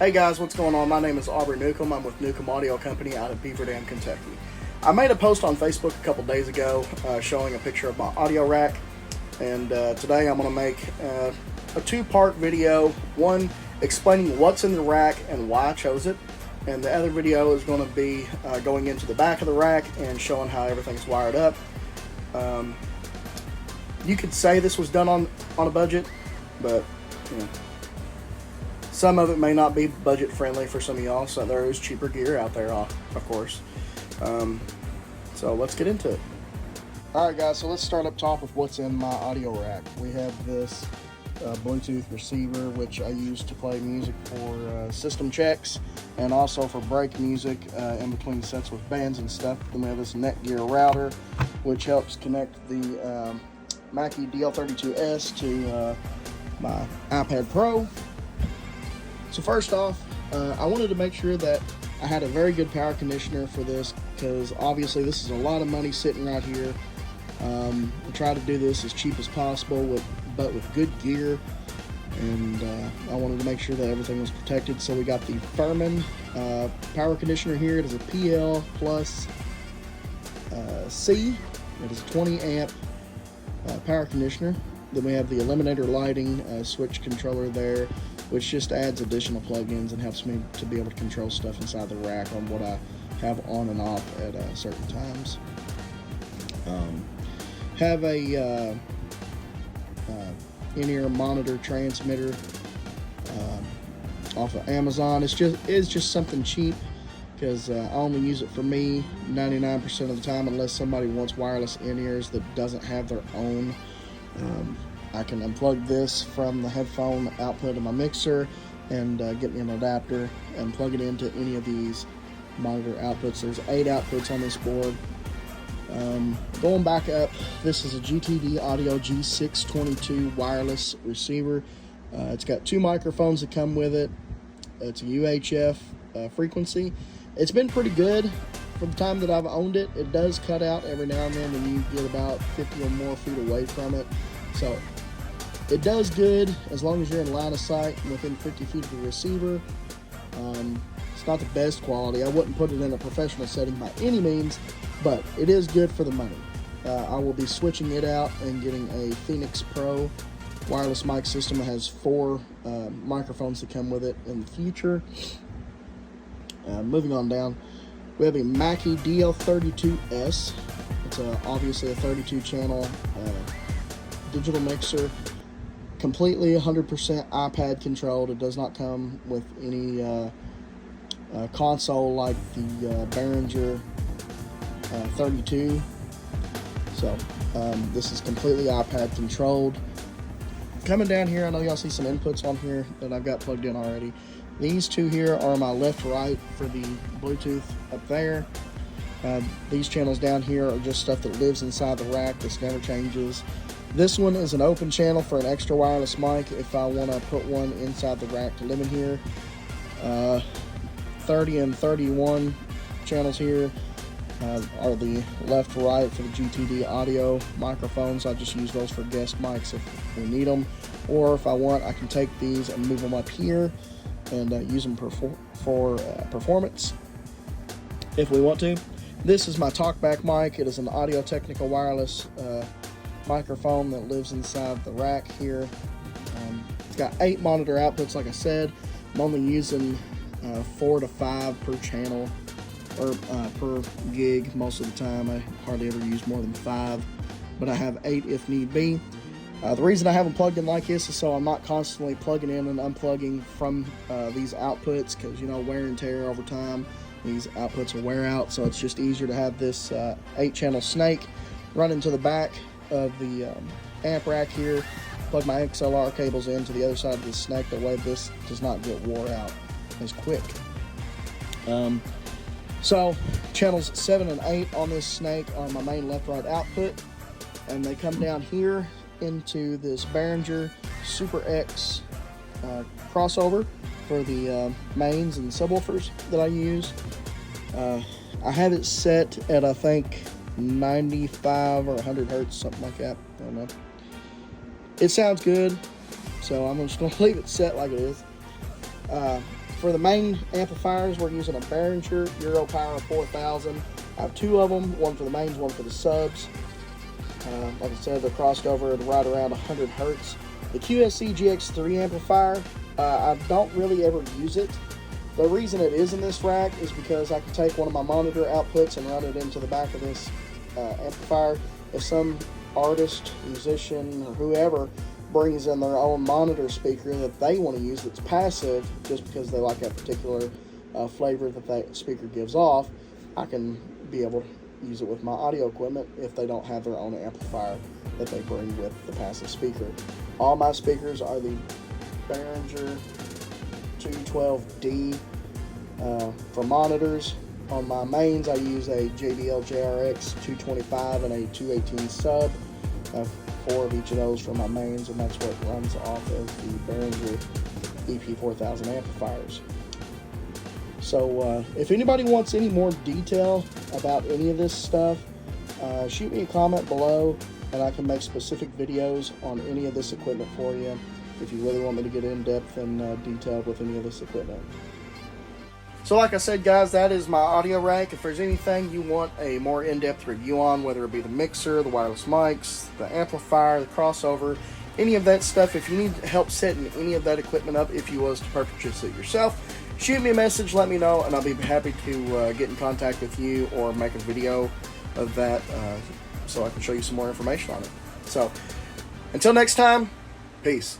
Hey guys, what's going on? My name is Aubrey Newcomb. I'm with Newcomb Audio Company out of Beaver Dam, Kentucky. I made a post on Facebook a couple days ago showing a picture of my audio rack, and today I'm going to make a two-part video. One explaining what's in the rack and why I chose it, and the other video is going to be going into the back of the rack and showing how everything's wired up. You could say this was done on a budget, but you know, some of it may not be budget friendly for some of y'all, so there is cheaper gear out there, of course. So let's get into it. Alright guys, so let's start up top with what's in my audio rack. We have this Bluetooth receiver, which I use to play music for system checks and also for break music in between sets with bands and stuff. Then we have this Netgear router, which helps connect the Mackie DL32S to my iPad Pro. So first off, I wanted to make sure that I had a very good power conditioner for this, because obviously this is a lot of money sitting right here. I try to do this as cheap as possible, but with good gear, and I wanted to make sure that everything was protected. So we got the Furman power conditioner here. It is a PL Plus C. It is a 20 amp power conditioner. Then we have the Eliminator lighting switch controller there, which just adds additional plugins and helps me to be able to control stuff inside the rack on what I have on and off at certain times. Have a in-ear monitor transmitter off of Amazon. It's just something cheap, because I only use it for me 99% of the time, unless somebody wants wireless in-ears that doesn't have their own. I can unplug this from the headphone output of my mixer and get me an adapter and plug it into any of these monitor outputs. There's 8 outputs on this board. Going back up, this is a GTD Audio G622 wireless receiver. It's got 2 microphones that come with it. It's a UHF frequency. It's been pretty good for the time that I've owned it. It does cut out every now and then when you get about 50 or more feet away from it. So it does good as long as you're in line of sight and within 50 feet of the receiver. It's not the best quality. I wouldn't put it in a professional setting by any means, but it is good for the money. I will be switching it out and getting a Phoenix Pro wireless mic system. It has 4 microphones that come with it in the future. Moving on down, we have a Mackie DL32S. It's obviously a 32 channel digital mixer, completely 100% iPad controlled. It does not come with any console like the Behringer 32. So this is completely iPad controlled. Coming down here, I know y'all see some inputs on here that I've got plugged in already. These 2 here are my left-right for the Bluetooth up there. These channels down here are just stuff that lives inside the rack. This never changes. This one is an open channel for an extra wireless mic if I want to put one inside the rack to live in here. 30 and 31 channels here are the left to right for the GTD audio microphones. I just use those for guest mics if we need them, or if I want, I can take these and move them up here and use them for performance if we want to. This is my TalkBack mic. It is an Audio Technica wireless microphone that lives inside the rack here. It's got 8 monitor outputs, like I said. I'm only using 4 to 5 per channel, or per gig most of the time. I hardly ever use more than 5, but I have 8 if need be. The reason I have them plugged in like this is so I'm not constantly plugging in and unplugging from these outputs, because you know, wear and tear over time, these outputs will wear out. So it's just easier to have this 8-channel snake run into the back of the amp rack here, plug my XLR cables into the other side of the snake. That way this does not get wore out as quick. So channels 7 and 8 on this snake are my main left-right output, and they come down here into this Behringer Super X crossover for the mains and subwoofers that I use. I have it set at, I think, 95 or 100 hertz, something like that. I don't know. It sounds good, so I'm just going to leave it set like it is. For the main amplifiers, we're using a Behringer Europower 4000. I have two of them, one for the mains, one for the subs. Like I said, they're crossed over at right around 100 hertz. The QSC GX3 amplifier, I don't really ever use it. The reason it is in this rack is because I can take one of my monitor outputs and run it into the back of this amplifier. If some artist, musician, or whoever brings in their own monitor speaker that they want to use that's passive, just because they like that particular flavor that speaker gives off, I can be able to use it with my audio equipment if they don't have their own amplifier that they bring with the passive speaker. All my speakers are the Behringer 212D. For monitors, on my mains I use a JBL JRX 225 and a 218 sub. I have 4 of each of those for my mains, and that's what runs off of the Behringer EP4000 amplifiers. So if anybody wants any more detail about any of this stuff, shoot me a comment below and I can make specific videos on any of this equipment for you if you really want me to get in depth and detailed with any of this equipment. So like I said, guys, that is my audio rack. If there's anything you want a more in-depth review on, whether it be the mixer, the wireless mics, the amplifier, the crossover, any of that stuff, if you need help setting any of that equipment up, if you was to purchase it yourself, shoot me a message, let me know, and I'll be happy to get in contact with you or make a video of that so I can show you some more information on it. So until next time, peace.